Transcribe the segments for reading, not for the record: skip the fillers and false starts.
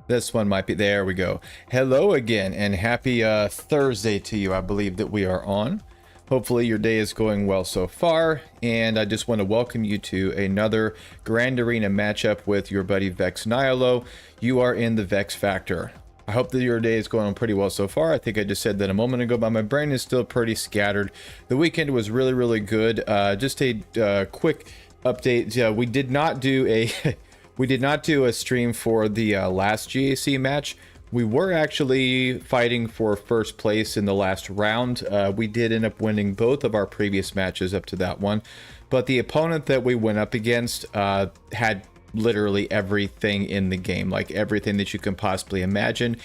This one might be, there we go. Hello again, and happy Thursday to you. I believe that we are on. Hopefully your day is going well so far, and I just want to welcome you to another Grand Arena matchup with your buddy Vex Nihilo. You are in the Vex Factor. I hope that your day is going pretty well so far. I think I just said that a moment ago, but my brain is still pretty scattered. The weekend was really good. Just a quick update. We did not do a we did not do a stream for the last GAC match. We were actually fighting for first place in the last round. We did end up winning both of our previous matches up to that one, but the opponent that we went up against had literally everything in the game, like everything that you can possibly imagine,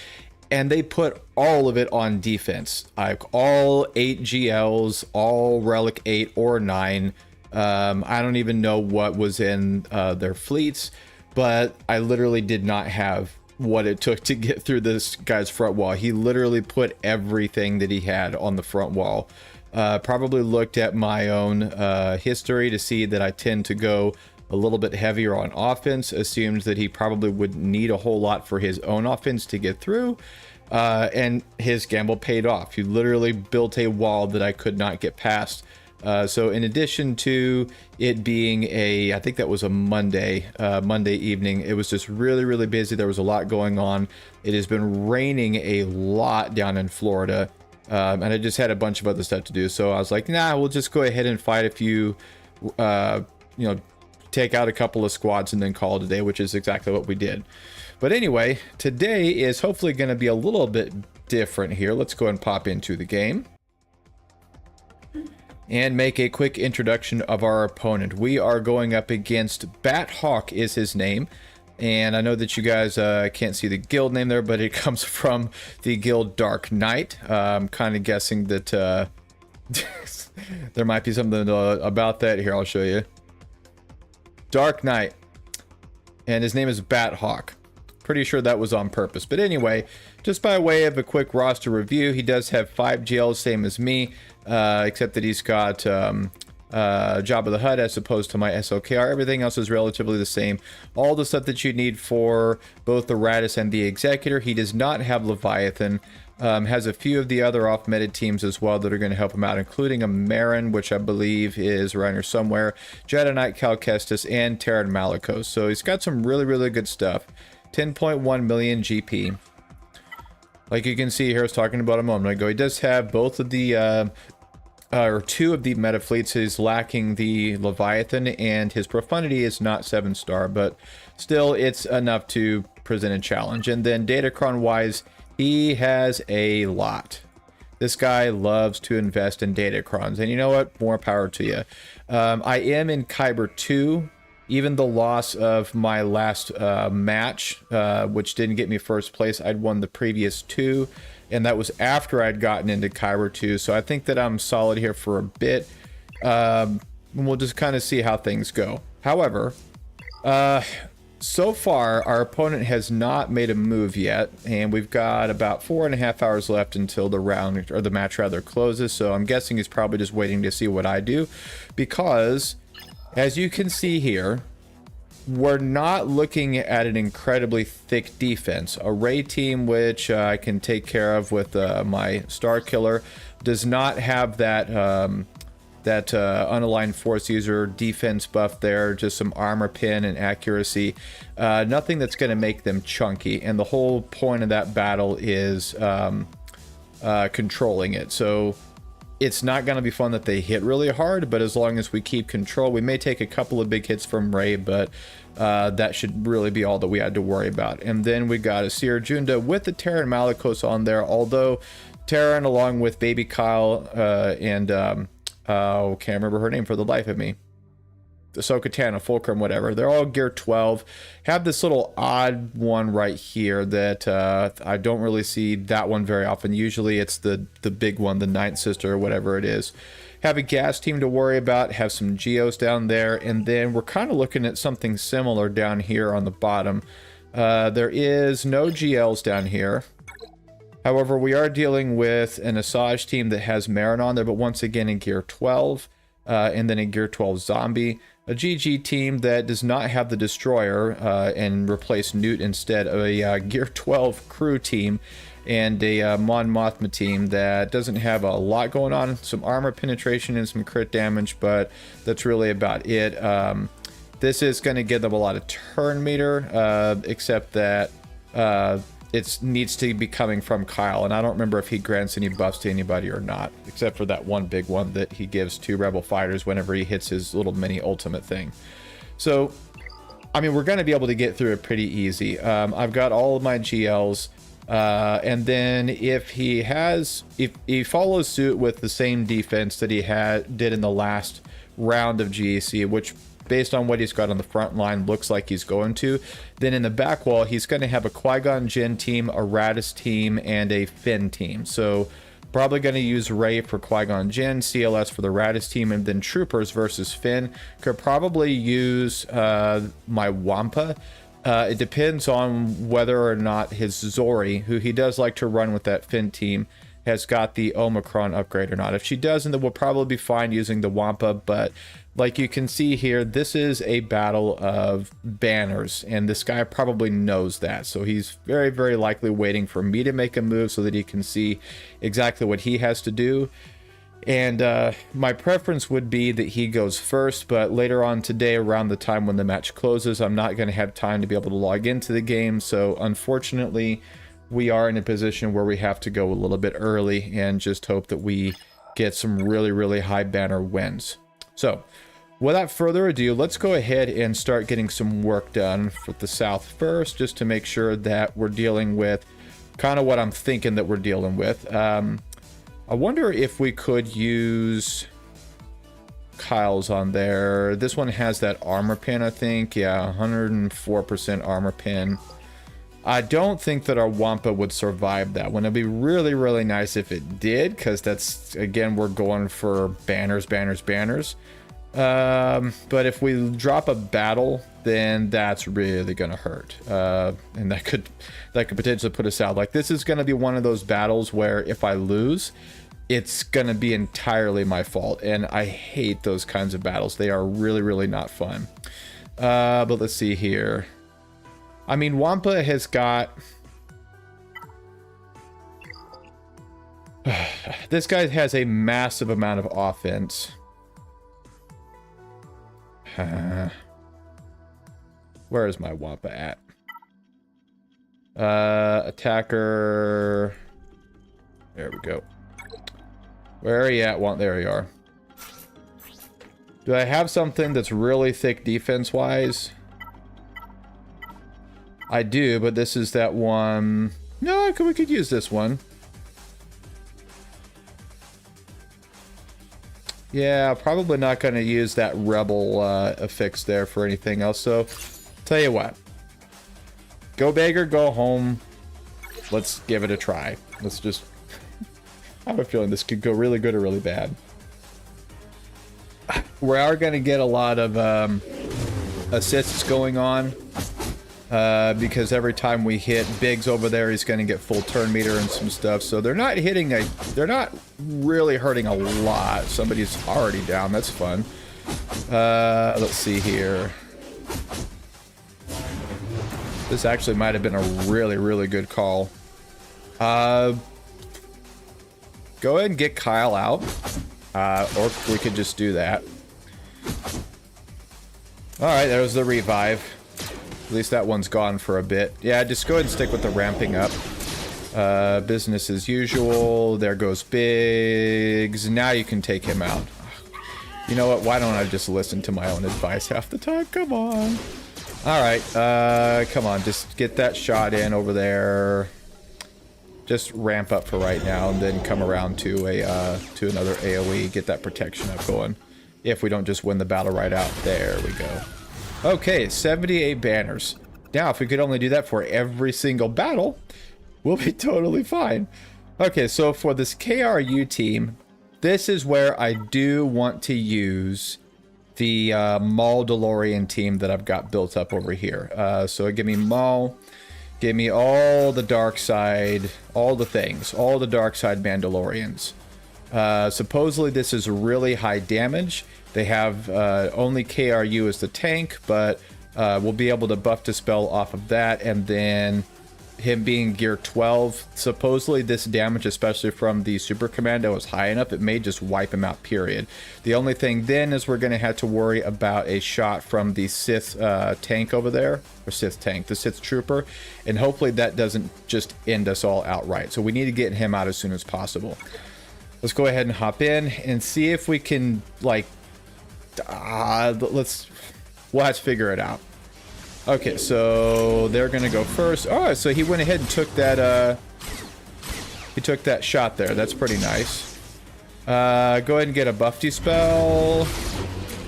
and they put all of it on defense, like all 8 GLs, all Relic 8 or 9. I don't even know what was in their fleets, but I literally did not have what it took to get through this guy's front wall. He literally put everything that he had on the front wall. Probably looked at my own history to see that I tend to go a little bit heavier on offense, assumed that he probably wouldn't need a whole lot for his own offense to get through, and his gamble paid off. He literally built a wall that I could not get past. So in addition to it being I think that was a Monday evening, it was just really busy. There was a lot going on. It has been raining a lot down in Florida, and I just had a bunch of other stuff to do. So I was like, nah, we'll just go ahead and fight a few, take out a couple of squads and then call it a day, which is exactly what we did. But anyway, today is hopefully going to be a little bit different here. Let's go and pop into the game and make a quick introduction of our opponent. We are going up against Bat Hawk is his name, and I know that you guys can't see the guild name there, but it comes from the guild Dark Knight. I'm kind of guessing that there might be something about that. Here, I'll show you. Dark Knight, and his name is Bat Hawk. Pretty sure that was on purpose, but anyway, just by way of a quick roster review, he does have 5 GLs, same as me, except that he's got Jabba the Hutt as opposed to my SOKR. Everything else is relatively the same. All the stuff that you need for both the Radis and the Executor. He does not have Leviathan. Has a few of the other off-meta teams as well that are going to help him out, including a Marin, which I believe is around here somewhere, Jedi Knight, Cal Kestis, and Terran Malicos. So he's got some really good stuff. 10.1 million GP. Like you can see here, I was talking about a moment ago, he does have both of the, or 2 of the meta fleets. He's lacking the Leviathan, and his Profundity is not 7-star, but still it's enough to present a challenge. And then Datacron-wise, he has a lot. This guy loves to invest in Datacrons, and you know what? More power to you. I am in Kyber 2. Even the loss of my last match, which didn't get me first place, I'd won the previous 2, and that was after I'd gotten into Kyber 2. So I think that I'm solid here for a bit. And we'll just kind of see how things go. However, so far, our opponent has not made a move yet, and we've got about 4.5 hours left until the round, or the match rather, closes. So I'm guessing he's probably just waiting to see what I do, because as you can see here, we're not looking at an incredibly thick defense. A Ray team, which I can take care of with my Star Killer, does not have that unaligned force user defense buff there, just some armor pin and accuracy. Nothing that's going to make them chunky, and the whole point of that battle is controlling it. So it's not going to be fun that they hit really hard, but as long as we keep control, we may take a couple of big hits from Ray, but that should really be all that we had to worry about. And then we got a Seer Junda with the Terran Malicos on there, although Terran, along with Baby Kyle and can't remember her name for the life of me, Ahsoka Tano, Fulcrum, whatever, they're all gear 12. Have this little odd one right here that I don't really see that one very often. Usually it's the big one, the Ninth Sister or whatever it is. Have a gas team to worry about, have some Geos down there, and then we're kind of looking at something similar down here on the bottom. There is no GLs down here. However, we are dealing with an Asajj team that has Marin on there, but once again in gear 12, and then in gear 12 Zombie. a GG team that does not have the Destroyer and replace Newt instead of a Gear 12 crew team and a Mon Mothma team that doesn't have a lot going on. Some armor penetration and some crit damage, but that's really about it. This is going to give them a lot of turn meter, except that it needs to be coming from Kyle, and I don't remember if he grants any buffs to anybody or not, except for that one big one that he gives to Rebel fighters whenever he hits his little mini ultimate thing. So, I mean, we're going to be able to get through it pretty easy. I've got all of my GLs, and then if he follows suit with the same defense that he did in the last round of GAC, which based on what he's got on the front line looks like he's going to, then in the back wall he's going to have a Qui-Gon Jinn team, a Raddus team, and a Finn team. So probably going to use Rey for Qui-Gon Jinn, CLS for the Raddus team, and then Troopers versus Finn. Could probably use my Wampa. It depends on whether or not his Zori, who he does like to run with that Finn team, has got the Omicron upgrade or not. If she doesn't, then we'll probably be fine using the Wampa, but like you can see here, this is a battle of banners, and this guy probably knows that. So he's very, very likely waiting for me to make a move so that he can see exactly what he has to do. And my preference would be that he goes first, but later on today, around the time when the match closes, I'm not going to have time to be able to log into the game. So unfortunately, we are in a position where we have to go a little bit early and just hope that we get some really, really high banner wins. So without further ado, let's go ahead and start getting some work done for the South first, just to make sure that we're dealing with kind of what I'm thinking that we're dealing with. I wonder if we could use Kyle's on there. This one has that armor pin, I think. Yeah, 104% armor pin. I don't think that our Wampa would survive that one. It'd be really, really nice if it did, because that's, again, we're going for banners, banners, banners. But if we drop a battle, then that's really gonna hurt, and that could potentially put us out. Like, this is gonna be one of those battles where if I lose, it's gonna be entirely my fault, and I hate those kinds of battles. They are really, really not fun. But let's see here. I mean, Wampa has got this guy has a massive amount of offense. Where is my Wampa at? Attacker. There we go. Where are you at? There you are. Do I have something that's really thick defense-wise? I do, but this is that one. No, we could use this one. Yeah, probably not going to use that Rebel affix there for anything else. So, tell you what. Go big or go home. Let's give it a try. Let's just... I have a feeling this could go really good or really bad. We are going to get a lot of assists going on. Because every time we hit Biggs over there, he's going to get full turn meter and some stuff. So they're not really hurting a lot. Somebody's already down. That's fun. Let's see here. This actually might have been a really, really good call. Go ahead and get Kyle out. Or we could just do that. Alright, there's the revive. At least that one's gone for a bit. Yeah, just go ahead and stick with the ramping up. Business as usual. There goes Biggs. Now you can take him out. You know what? Why don't I just listen to my own advice half the time? Come on. Alright, come on. Just get that shot in over there. Just ramp up for right now, and then come around to another AoE. Get that protection up going. If we don't just win the battle right out. There we go. Okay, 78 banners. Now, if we could only do that for every single battle, we'll be totally fine. Okay, so for this KRU team, this is where I do want to use the Maul DeLorean team that I've got built up over here. So give me Maul, give me all the dark side, all the things, all the dark side Mandalorians. Supposedly this is really high damage. They have only KRU as the tank, but we'll be able to buff Dispel off of that, and then him being gear 12, supposedly this damage, especially from the Super Commando, is high enough, it may just wipe him out, period. The only thing then is we're going to have to worry about a shot from the Sith tank over there, or Sith tank, the Sith Trooper, and hopefully that doesn't just end us all outright. So we need to get him out as soon as possible. Let's go ahead and hop in and see if we can, like, we'll have to figure it out. Okay, so they're gonna go first. Oh, so he went ahead and took that shot there. That's pretty nice. Go ahead and get a buff dispel.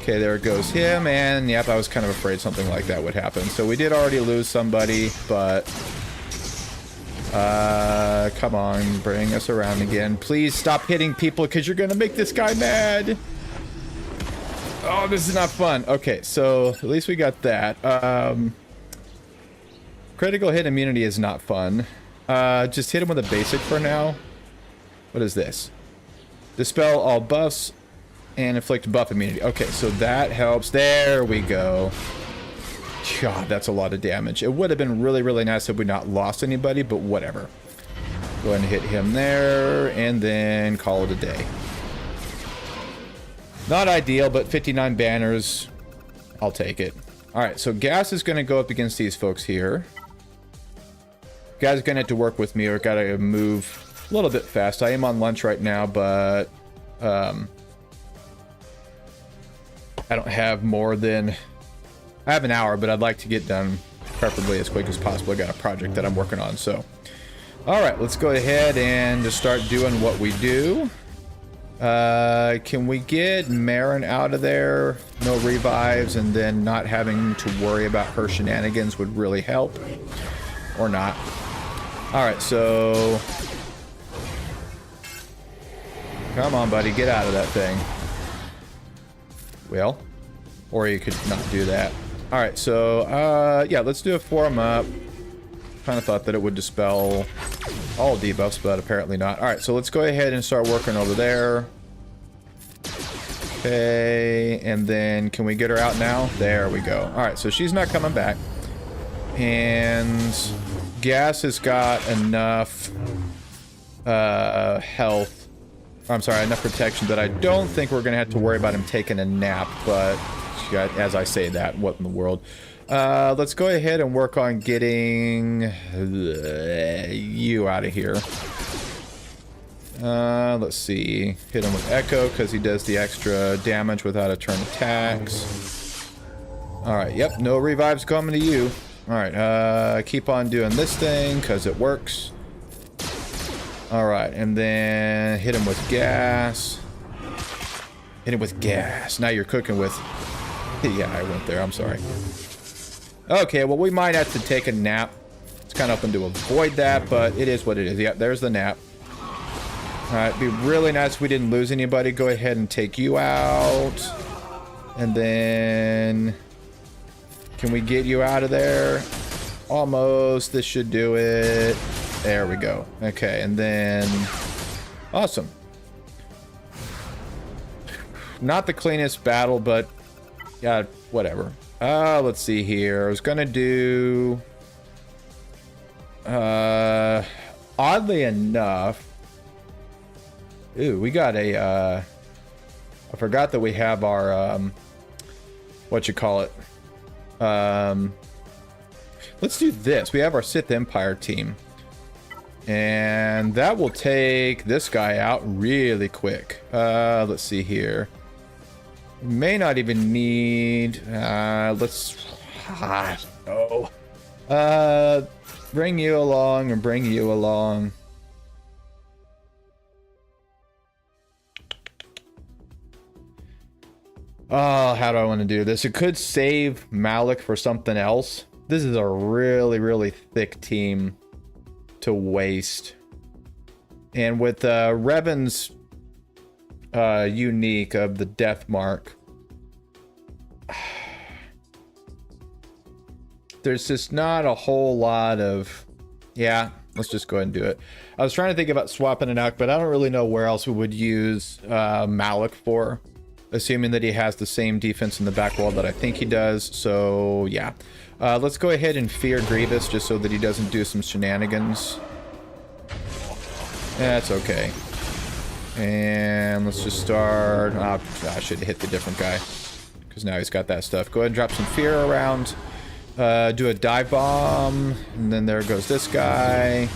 Okay, there goes him, and yep, I was kind of afraid something like that would happen. So we did already lose somebody, but come on, bring us around again. Please stop hitting people, because you're gonna make this guy mad. Oh, this is not fun. Okay, so at least we got that. Critical hit immunity is not fun. Just hit him with a basic for now. What is this? Dispel all buffs and inflict buff immunity. Okay, so that helps. There we go. God, that's a lot of damage. It would have been really, really nice if we not lost anybody, but whatever. Go ahead and hit him there, and then call it a day. Not ideal, but 59 banners. I'll take it. Alright, so Gas is going to go up against these folks here. Guys going to have to work with me, or got to move a little bit fast. I am on lunch right now, but I don't have more than... I have an hour, but I'd like to get done preferably as quick as possible. I got a project that I'm working on, so... Alright, let's go ahead and just start doing what we do. Can we get Marin out of there? No revives, and then not having to worry about her shenanigans would really help. Or not. Alright, so... Come on, buddy, get out of that thing. Well, or you could not do that. Alright, so, yeah, let's do a form up. Kind of thought that it would dispel all debuffs, but apparently not. Alright, so let's go ahead and start working over there. Okay, and then can we get her out now? There we go. Alright, so she's not coming back. And Gas has got enough health. I'm sorry, enough protection that I don't think we're going to have to worry about him taking a nap, but as I say that, what in the world? Let's go ahead and work on getting you out of here. Let's see. Hit him with Echo, because he does the extra damage without a turn attacks. Alright, yep, no revives coming to you. Alright, keep on doing this thing, because it works. Alright, and then hit him with Gas. Hit him with Gas. Now you're cooking with... Yeah, I went there, I'm sorry. Okay, well, we might have to take a nap. It's kind of hoping to avoid that, but it is what it is. Yep, there's the nap. Alright, it'd be really nice if we didn't lose anybody. Go ahead and take you out. And then... Can we get you out of there? Almost. This should do it. There we go. Okay, and then... Awesome. Not the cleanest battle, but... Yeah, whatever. Let's see here. I was gonna do... Oddly enough... Ooh, we got a, I forgot that we have our, what you call it? Let's do this. We have our Sith Empire team. And that will take this guy out really quick. Let's see here. May not even need, let's, no. Bring you along and bring you along. Oh, how do I want to do this? It could save Malik for something else. This is a really, really thick team to waste. And with Revan's unique of the death mark, there's just not a whole lot of... Yeah, Let's just go ahead and do it. I was trying to think about swapping it out, but I don't really know where else we would use Malik for, assuming that he has the same defense in the back wall that I think he does. So yeah, let's go ahead and fear Grievous just so that he doesn't do some shenanigans. That's okay. And let's just start. I should have hit the different guy because now he's got that stuff. Go ahead and drop some fear around. Do a dive bomb, and then there goes this guy.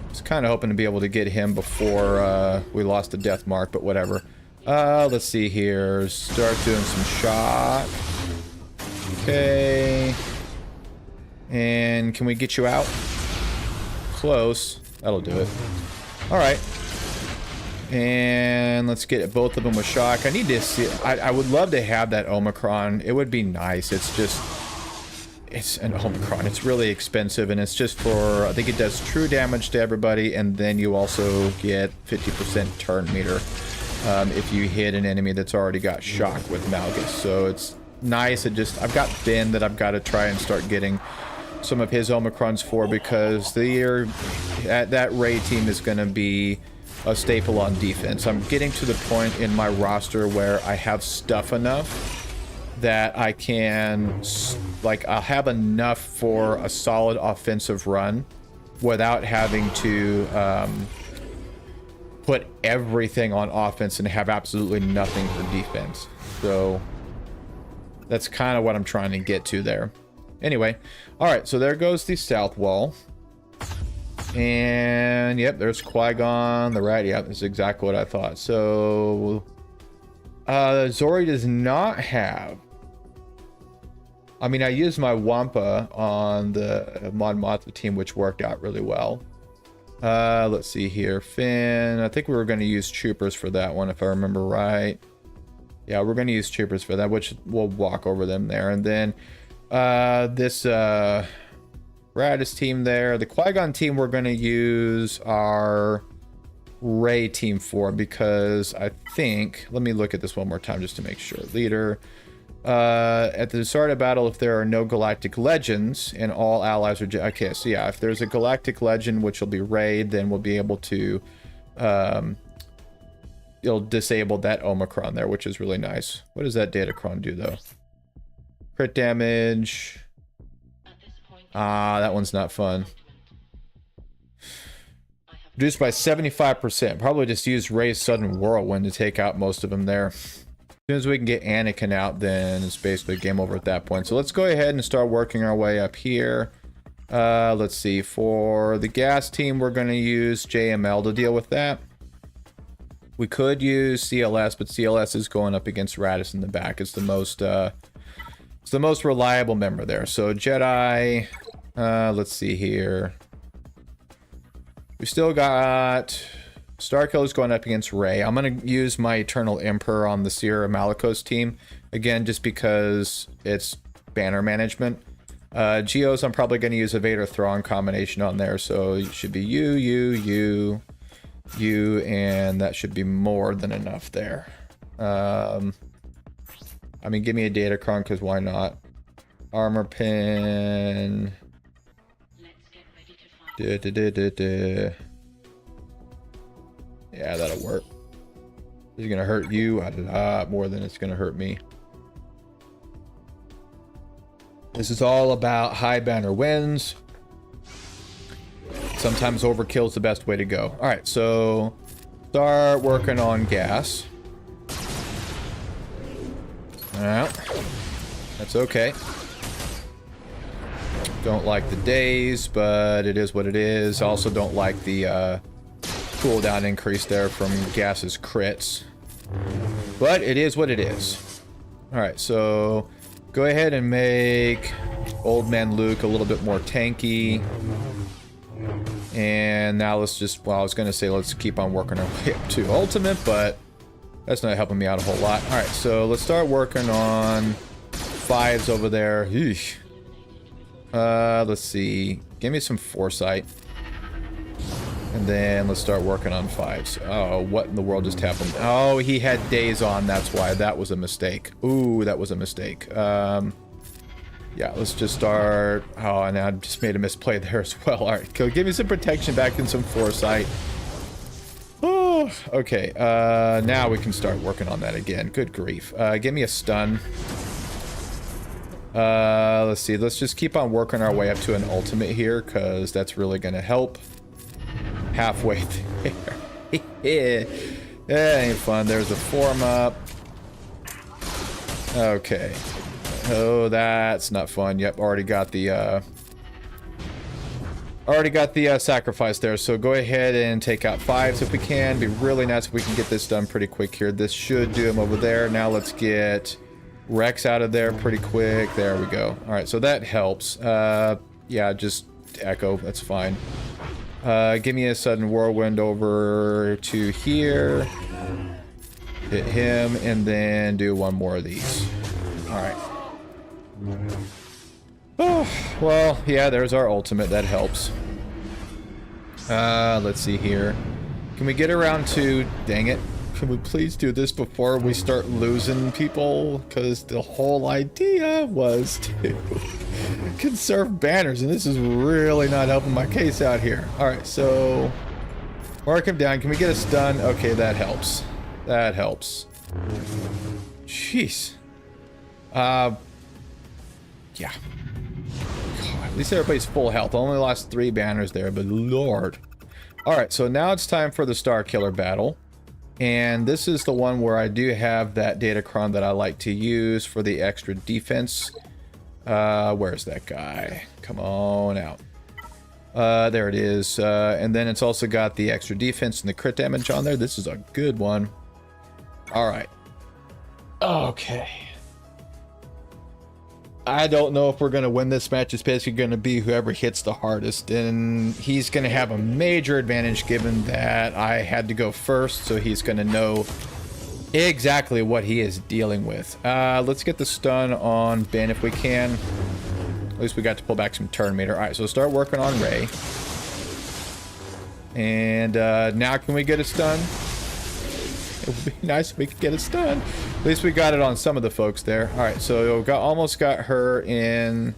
Just kind of hoping to be able to get him before we lost the death mark, but whatever. Let's see here. Start doing some shock. Okay. And can we get you out? Close. That'll do it. All right. And let's get both of them with shock. I need to see. I would love to have that Omicron. It would be nice. It's just. It's an Omicron. It's really expensive, and it's just for, I think it does true damage to everybody, and then you also get 50% turn meter if you hit an enemy that's already got shock with Malgus. So it's nice. I've got Ben that I've got to try and start getting some of his Omicrons for, because that Ray team is going to be a staple on defense. I'm getting to the point in my roster where I have stuff enough that I can, I'll have enough for a solid offensive run without having to put everything on offense and have absolutely nothing for defense. So that's kind of what I'm trying to get to there. Anyway, all right, so there goes the south wall. And yep, there's Qui-Gon, the right. Yep, that's exactly what I thought. So Zori does not have. I mean, I used my Wampa on the Mon Mothma team, which worked out really well. Let's see here. Finn. I think we were going to use Troopers for that one, if I remember right. Yeah, we're going to use Troopers for that, which we'll walk over them there. And then this Radis team there. The Qui-Gon team we're going to use our Rey team for, because I think... Let me look at this one more time just to make sure. Leader... at the start of battle, if there are no galactic legends and all allies are... Okay, so yeah, if there's a galactic legend, which will be Rey, then we'll be able to... it'll disable that Omicron there, which is really nice. What does that Datacron do, though? Crit damage. That one's not fun. Reduced by 75%. Probably just use Rey's Sudden Whirlwind to take out most of them there. As soon as we can get Anakin out, then it's basically game over at that point. So let's go ahead and start working our way up here. Let's see. For the gas team, we're going to use JML to deal with that. We could use CLS, but CLS is going up against Radis in the back. It's the most reliable member there. So Jedi. Let's see here. We still got... Starkiller's going up against Rey. I'm going to use my Eternal Emperor on the Sierra Malicos team. Again, just because it's banner management. Geos, I'm probably going to use a Vader Thrawn combination on there. So it should be you, and that should be more than enough there. I mean, give me a Datacron, because why not? Armor pin. Yeah, that'll work. This is going to hurt you a lot more than it's going to hurt me. This is all about high banner wins. Sometimes overkill is the best way to go. All right, so start working on gas. All right, that's okay. Don't like the days, but it is what it is. Also don't like the cooldown increase there from Gas's crits, but it is what it is. All right, so go ahead and make Old Man Luke a little bit more tanky. And now let's just, well, I was going to say let's keep on working our way up to ultimate, but that's not helping me out a whole lot. All right, so let's start working on fives over there. Eesh. Let's see. Give me some foresight. And then let's start working on fives. Oh, what in the world just happened? Oh, he had days on. That's why. That was a mistake. Ooh, that was a mistake. Yeah, let's just start. Oh, and I just made a misplay there as well. All right, go give me some protection back and some foresight. Oh, okay. Now we can start working on that again. Good grief. Give me a stun. Let's see. Let's just keep on working our way up to an ultimate here, because that's really going to help. Halfway there. Yeah, that ain't fun. There's a form up. Okay. Oh, that's not fun. Yep, already got the sacrifice there. So go ahead and take out 5s if we can. Be really nice if we can get this done pretty quick here. This should do him over there. Now let's get Rex out of there pretty quick. There we go. All right, so that helps. Yeah, just echo. That's fine. Give me a sudden whirlwind over to here. Hit him, and then do one more of these. All right. Oh, well, yeah, there's our ultimate. That helps. Let's see here. Can we get around to... Dang it. Can we please do this before we start losing people? Because the whole idea was to conserve banners, and this is really not helping my case out here. Alright, so... Mark him down. Can we get a stun? Okay, that helps. That helps. Jeez. Yeah. God, at least everybody's full health. Only lost 3 banners there, but lord. Alright, so now it's time for the Star Killer battle. And this is the one where I do have that Datacron that I like to use for the extra defense. Where's that guy? Come on out. There it is. And then it's also got the extra defense and the crit damage on there. This is a good one. Alright. Okay. I don't know if we're going to win this match. It's basically going to be whoever hits the hardest. And he's going to have a major advantage given that I had to go first. So he's going to know exactly what he is dealing with. Let's get the stun on Ben if we can. At least we got to pull back some turn meter. All right, so start working on Ray. And now can we get a stun? It would be nice if we could get a stun. At least we got it on some of the folks there. All right, so almost got her in.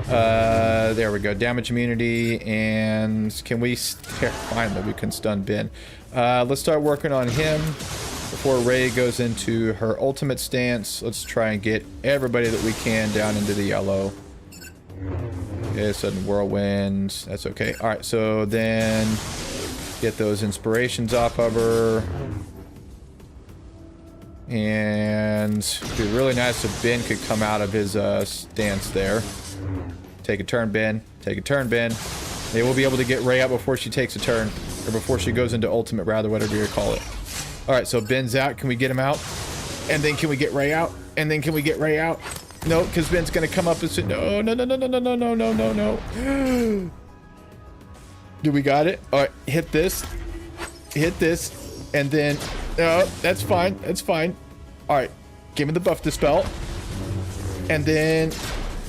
There we go. Damage immunity, and can we? Finally, we can stun Ben. Let's start working on him before Ray goes into her ultimate stance. Let's try and get everybody that we can down into the yellow. Okay, sudden whirlwind. That's okay. All right, so then get those inspirations off of her. And it'd be really nice if Ben could come out of his stance there. Take a turn, Ben. Take a turn, Ben. They will be able to get Ray out before she takes a turn. Or before she goes into ultimate, rather, whatever you call it. Alright, so Ben's out. Can we get him out? And then can we get Ray out? And then can we get Ray out? No, because Ben's going to come up and say, no, no, no, no, no, no, no, no, no, no, no. Do we got it? Alright, hit this. Hit this. And then... Oh, that's fine. That's fine. Alright. Give me the buff dispel. And then...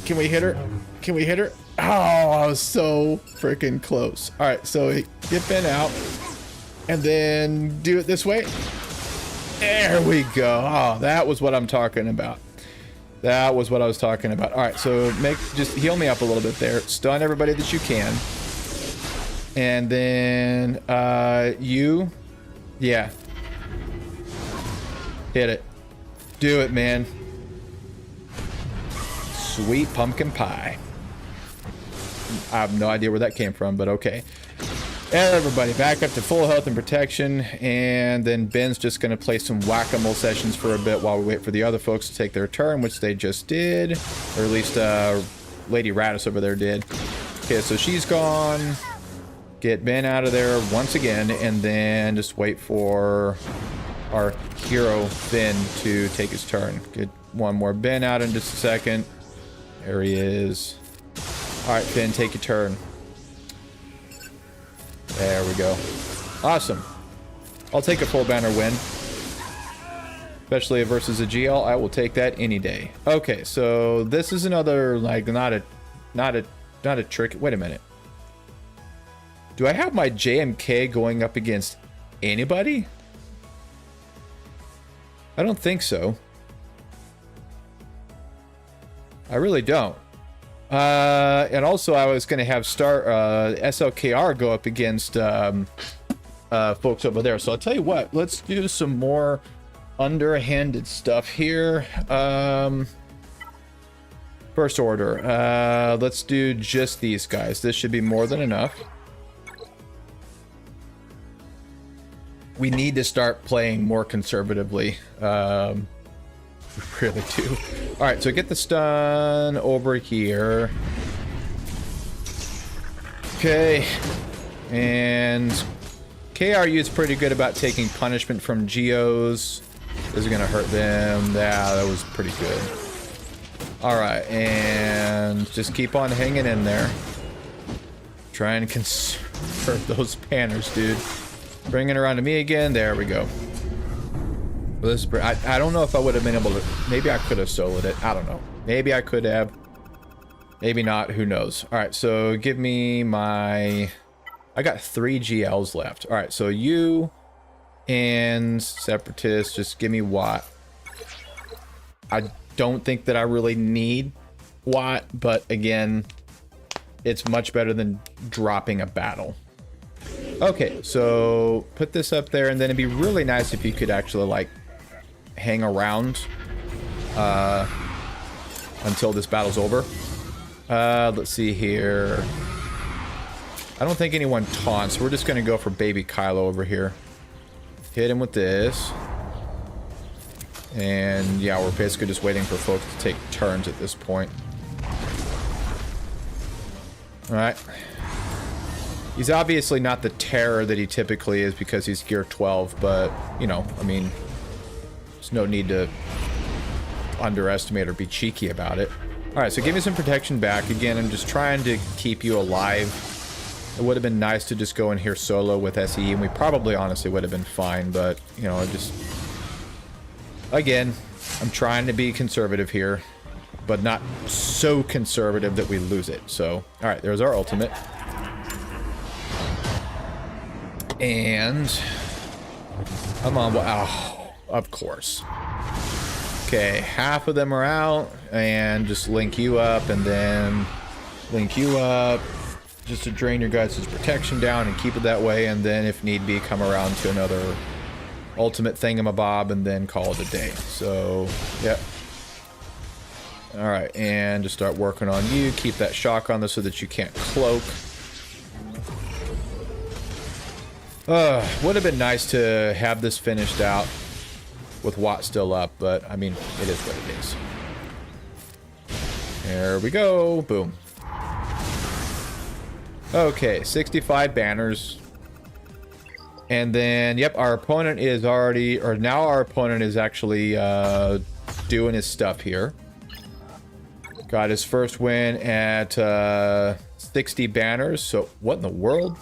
Can we hit her? Can we hit her? Oh, I was so freaking close. Alright, so get Ben out. And then do it this way. There we go. Oh, that was what I'm talking about. That was what I was talking about. Alright, so just heal me up a little bit there. Stun everybody that you can. And then... you... Yeah. Hit it. Do it, man. Sweet pumpkin pie. I have no idea where that came from, but okay. Everybody back up to full health and protection, and then Ben's just going to play some whack-a-mole sessions for a bit while we wait for the other folks to take their turn, which they just did. Or at least Lady Radis over there did. Okay, so she's gone. Get Ben out of there once again, and then just wait for our hero Finn to take his turn. Get one more Ben out in just a second. There he is. Alright, Finn, take your turn. There we go. Awesome. I'll take a full banner win. Especially versus a GL. I will take that any day. Okay, so this is another, like, not a trick. Wait a minute. Do I have my JMK going up against anybody? I don't think so. I really don't. And also I was going to have SLKR go up against folks over there. So I'll tell you what, let's do some more underhanded stuff here. First order, let's do just these guys. This should be more than enough. We need to start playing more conservatively. We really do. All right, so get the stun over here. Okay, and KRU is pretty good about taking punishment from Geos. This is gonna hurt them. Yeah, that was pretty good. All right, and just keep on hanging in there. Try and conserve those panners, dude. Bring it around to me again. There we go. Well, this is, I don't know if I would have been able to. Maybe I could have soloed it. I don't know. Maybe I could have. Maybe not. Who knows? All right, so give me my. I got 3 GLs left. All right, so you and Separatist, just give me Watt. I don't think that I really need Watt, but again, it's much better than dropping a battle. Okay, so put this up there, and then it'd be really nice if you could actually like hang around until this battle's over. Let's see here. I don't think anyone taunts. We're just gonna go for baby Kylo over here. Hit him with this. And yeah, we're basically just waiting for folks to take turns at this point. Alright. He's obviously not the terror that he typically is because he's gear 12, but, you know, I mean, there's no need to underestimate or be cheeky about it. Alright, so give me some protection back. Again, I'm just trying to keep you alive. It would have been nice to just go in here solo with SE, and we probably honestly would have been fine, but, you know, I just... Again, I'm trying to be conservative here, but not so conservative that we lose it. So, alright, there's our ultimate. And... Come on, oh, of course. Okay, half of them are out, and just link you up, and then link you up, just to drain your guys' protection down and keep it that way, and then if need be, come around to another ultimate thingamabob and then call it a day. So, yep. Alright, and just start working on you. Keep that shock on this so that you can't cloak. Would have been nice to have this finished out with Watt still up, but I mean, it is what it is. There we go. Boom. Okay, 65 banners. And then, yep, our opponent is already, or now our opponent is actually doing his stuff here. Got his first win at 60 banners. So, what in the world?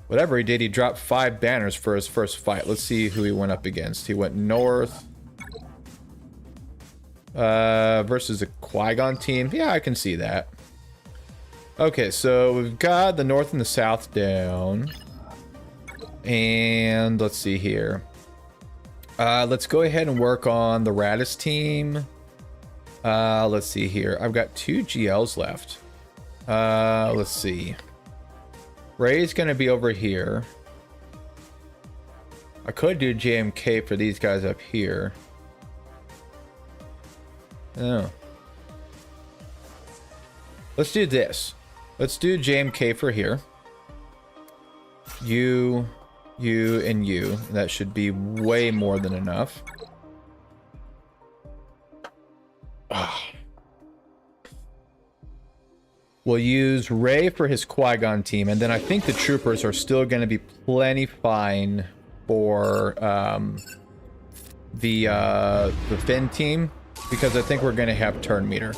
Whatever he did, he dropped 5 banners for his first fight. Let's see who he went up against. He went north. Versus a Qui-Gon team. Yeah, I can see that. Okay, so we've got the north and the south down. And let's see here. Let's go ahead and work on the Radis team. Let's see here. I've got 2 GLs left. Let's see. Ray's gonna be over here. I could do JMK for these guys up here. Oh. Let's do this. Let's do JMK for here. You, and you. That should be way more than enough. Ah. We'll use Ray for his Qui-Gon team, and then I think the troopers are still going to be plenty fine for the Finn team, because I think we're going to have turn meter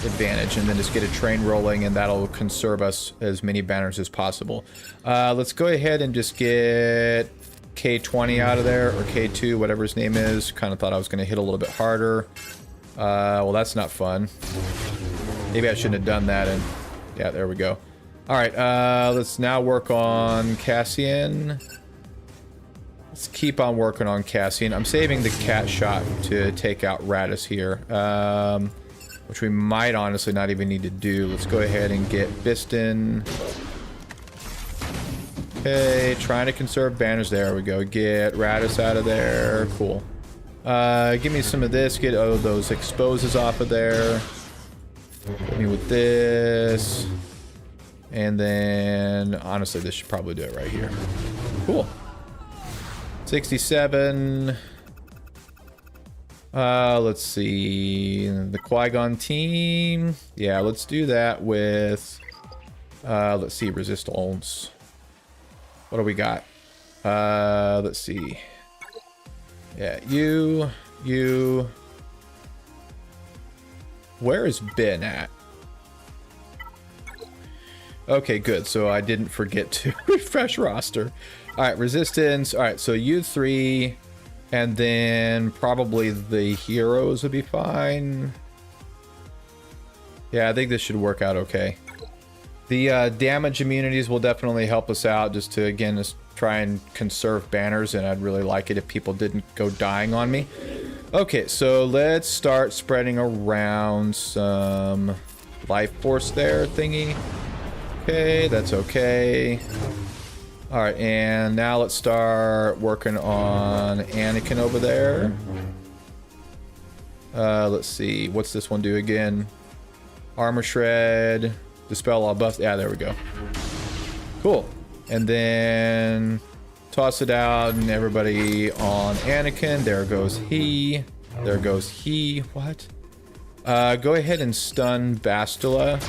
advantage, and then just get a train rolling, and that'll conserve us as many banners as possible. Let's go ahead and just get K20 out of there, or K2, whatever his name is. Kind of thought I was going to hit a little bit harder. Well, that's not fun. Maybe I shouldn't have done that, and yeah, there we go. Alright, let's now work on Cassian. Let's keep on working on Cassian. I'm saving the cat shot to take out Radis here. which we might honestly not even need to do. Let's go ahead and get Biston. Okay, trying to conserve banners. There we go. Get Radis out of there. Cool. Give me some of this. Get those exposes off of there. Hit me with this. And then, honestly, this should probably do it right here. Cool. 67. Let's see. The Qui-Gon team. Yeah, let's do that with... let's see. Resistance. What do we got? Let's see. Yeah, you. Where is Ben at? Okay, good. So I didn't forget to refresh roster. All right, resistance. All right, so you three, and then probably the heroes would be fine. Yeah, I think this should work out okay. The damage immunities will definitely help us out, just to, again, just try and conserve banners, and I'd really like it if people didn't go dying on me. Okay, so let's start spreading around some life force there thingy. Okay, that's okay. All right, and now let's start working on Anakin over there. Let's see, what's this one do again? Armor shred. Dispel all buffs. Yeah, there we go. Cool. And then toss it out, and everybody on Anakin. There goes he. There goes he. What? Go ahead and stun Bastila.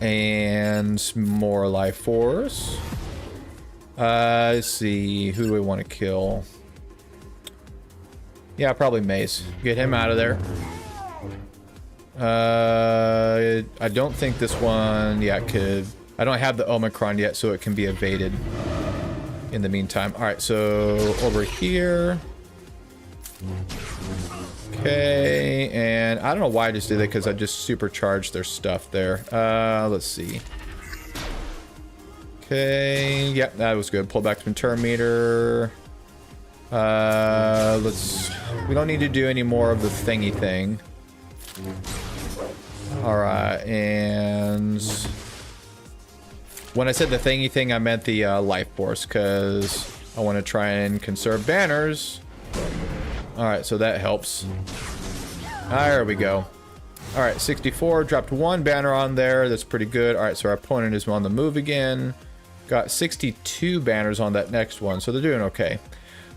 And more life force. Let's see. Who do we want to kill? Yeah, probably Mace. Get him out of there. I don't think this one, yeah, could. I don't have the Omicron yet, so it can be evaded in the meantime. All right, so over here. Okay, and I don't know why I just did it, because I just supercharged their stuff there. Let's see. Okay, yeah, that was good. Pull back from turn meter. We don't need to do any more of the thingy thing. Alright, and when I said the thingy thing, I meant the life force, because I want to try and conserve banners. Alright, so that helps. There we go. Alright, 64, dropped one banner on there. That's pretty good. Alright, so our opponent is on the move again. Got 62 banners on that next one, so they're doing okay.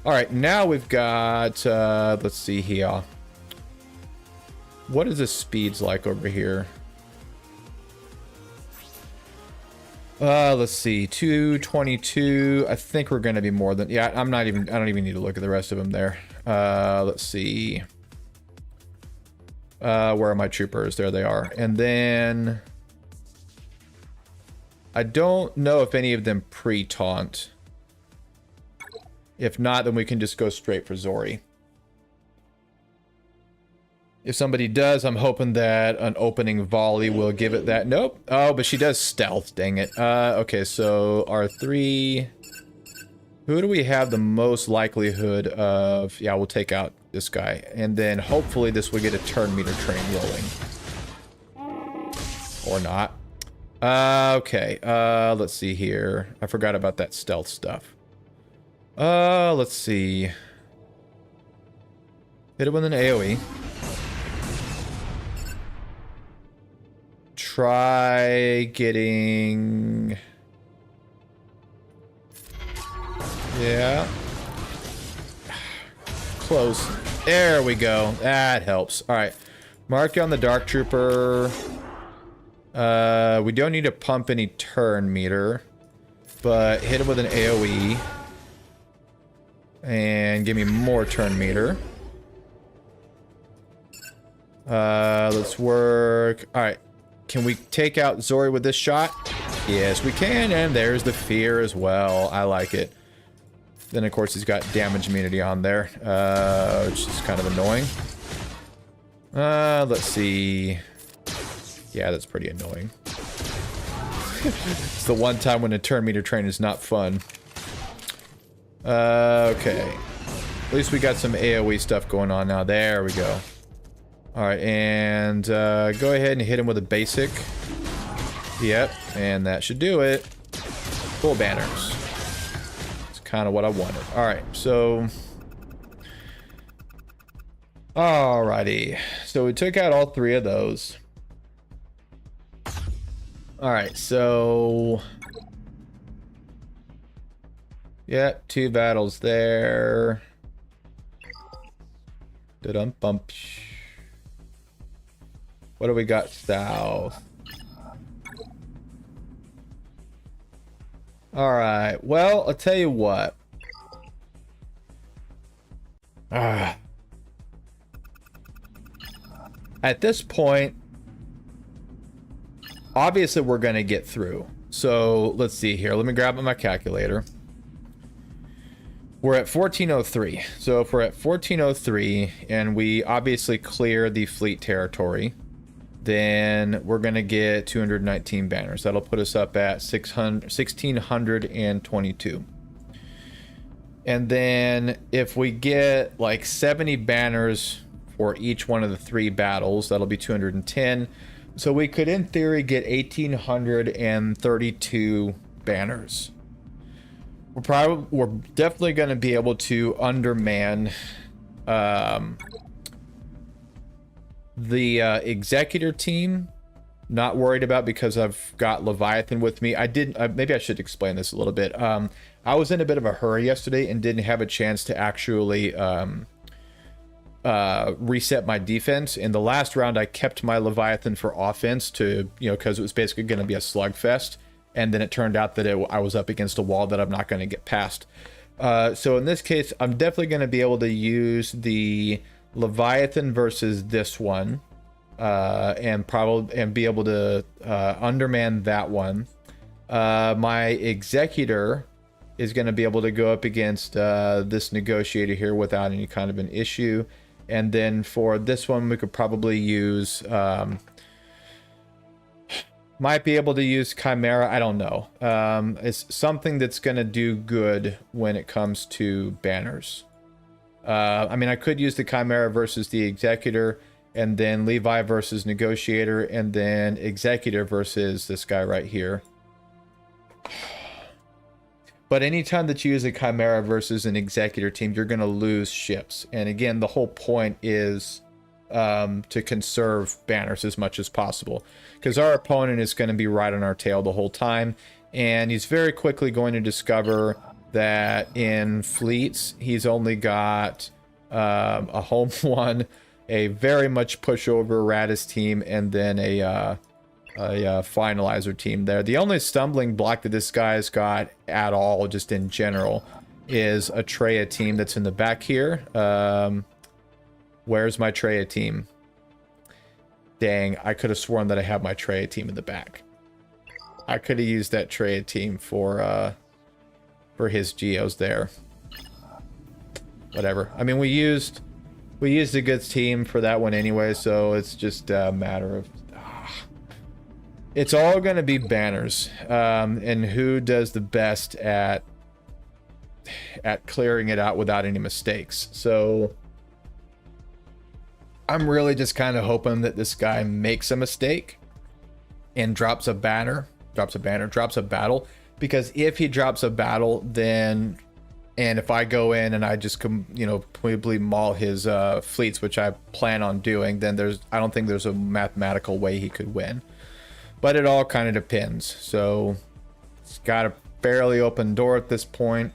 Alright, now we've got, let's see here. What is the speeds like over here? Let's see, 222. I think we're gonna be more than, yeah, I don't even need to look at the rest of them there. Let's see. Where are my troopers? There they are. And then I don't know if any of them pre-taunt. If not, then we can just go straight for Zori. If somebody does, I'm hoping that an opening volley will give it that. Nope. Oh, but she does stealth. Dang it. Okay, so R3. Who do we have the most likelihood of? Yeah, we'll take out this guy. And then hopefully this will get a turn meter train rolling. Or not. Okay. Let's see here. I forgot about that stealth stuff. Let's see. Hit it with an AoE. Try getting... Yeah. Close. There we go. That helps. Alright. Mark on the Dark Trooper. We don't need to pump any turn meter. But hit him with an AoE. And give me more turn meter. Let's work. Alright. Can we take out Zori with this shot? Yes, we can. And there's the fear as well. I like it. Then, of course, he's got damage immunity on there, which is kind of annoying. Let's see. Yeah, that's pretty annoying. It's the one time when a turn meter train is not fun. Okay. At least we got some AoE stuff going on now. There we go. All right, and go ahead and hit him with a basic. Yep, and that should do it. Full banners. It's kind of what I wanted. All right, so... Alrighty, so we took out all 3 of those. All right, so... Yep, 2 battles there. Da-dum-bump. What do we got south? All right, well, I'll tell you what. At this point, obviously we're going to get through. So let's see here. Let me grab my calculator. We're at 1403. So if we're at 1403 and we obviously clear the fleet territory, then we're going to get 219 banners. That'll put us up at 1622. And then if we get like 70 banners for each one of the 3 battles, that'll be 210. So we could, in theory, get 1832 banners. We're definitely going to be able to underman the executor team. Not worried about, because I've got Leviathan with me. Maybe I should explain this a little bit. I was in a bit of a hurry yesterday and didn't have a chance to actually reset my defense. In the last round, I kept my Leviathan for offense to, because it was basically going to be a slugfest. And then it turned out that I was up against a wall that I'm not going to get past. So in this case, I'm definitely going to be able to use the Leviathan versus this one, and be able to underman that one. My Executor is going to be able to go up against this Negotiator here without any kind of an issue. And then for this one, we could probably use... might be able to use Chimera. I don't know. It's something that's going to do good when it comes to banners. I mean, I could use the Chimera versus the Executor, and then Levi versus Negotiator, and then Executor versus this guy right here. But anytime that you use a Chimera versus an Executor team, you're going to lose ships. And again, the whole point is to conserve banners as much as possible, because our opponent is going to be right on our tail the whole time, and he's very quickly going to discover that in fleets he's only got a home one, a very much pushover Radis team, and then a finalizer team there. The only stumbling block that this guy's got at all, just in general, is a Treya team that's in the back here. Where's my Treya team? Dang, I could have sworn that I had my Treya team in the back. I could have used that Treya team for his geos there. Whatever. I mean, we used a good team for that one anyway, so it's just a matter of... It's all going to be banners, and who does the best at clearing it out without any mistakes. So... I'm really just kind of hoping that this guy makes a mistake and drops a battle, because if he drops a battle, then, and if I go in and I just completely maul his fleets, which I plan on doing, then I don't think there's a mathematical way he could win. But it all kind of depends. So it's got a fairly open door at this point.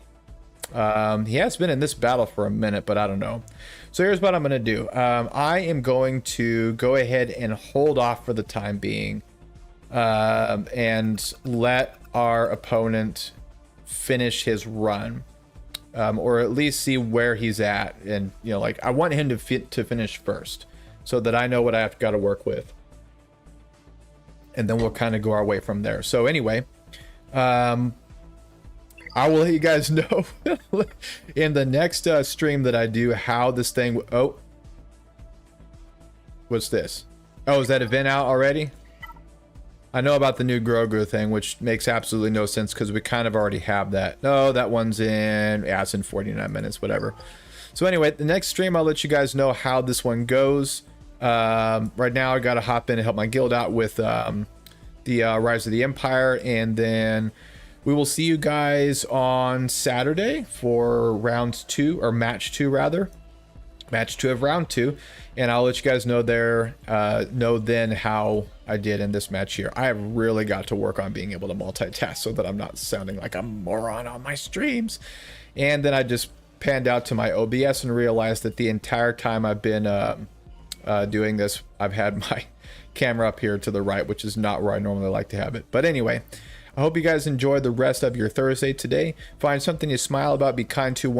He has been in this battle for a minute, but I don't know. So here's what I'm going to do. I am going to go ahead and hold off for the time being, and let our opponent finish his run, or at least see where he's at. And, like, I want him to finish first so that I know what I've got to work with. And then we'll kind of go our way from there. So anyway, I will let you guys know in the next stream that I do how this thing... Oh. What's this? Oh, is that event out already? I know about the new Grogu thing, which makes absolutely no sense because we kind of already have that. No, that one's in... Yeah, it's in 49 minutes, whatever. So anyway, the next stream, I'll let you guys know how this one goes. Right now I gotta hop in and help my guild out with the Rise of the Empire, and then we will see you guys on Saturday for round 2, or match 2 rather. Match 2 of round 2, and I'll let you guys know then how I did in this match here. I have really got to work on being able to multitask so that I'm not sounding like a moron on my streams. And then I just panned out to my OBS and realized that the entire time I've been doing this, I've had my camera up here to the right, which is not where I normally like to have it. But anyway, I hope you guys enjoy the rest of your Thursday today. Find something to smile about, be kind to one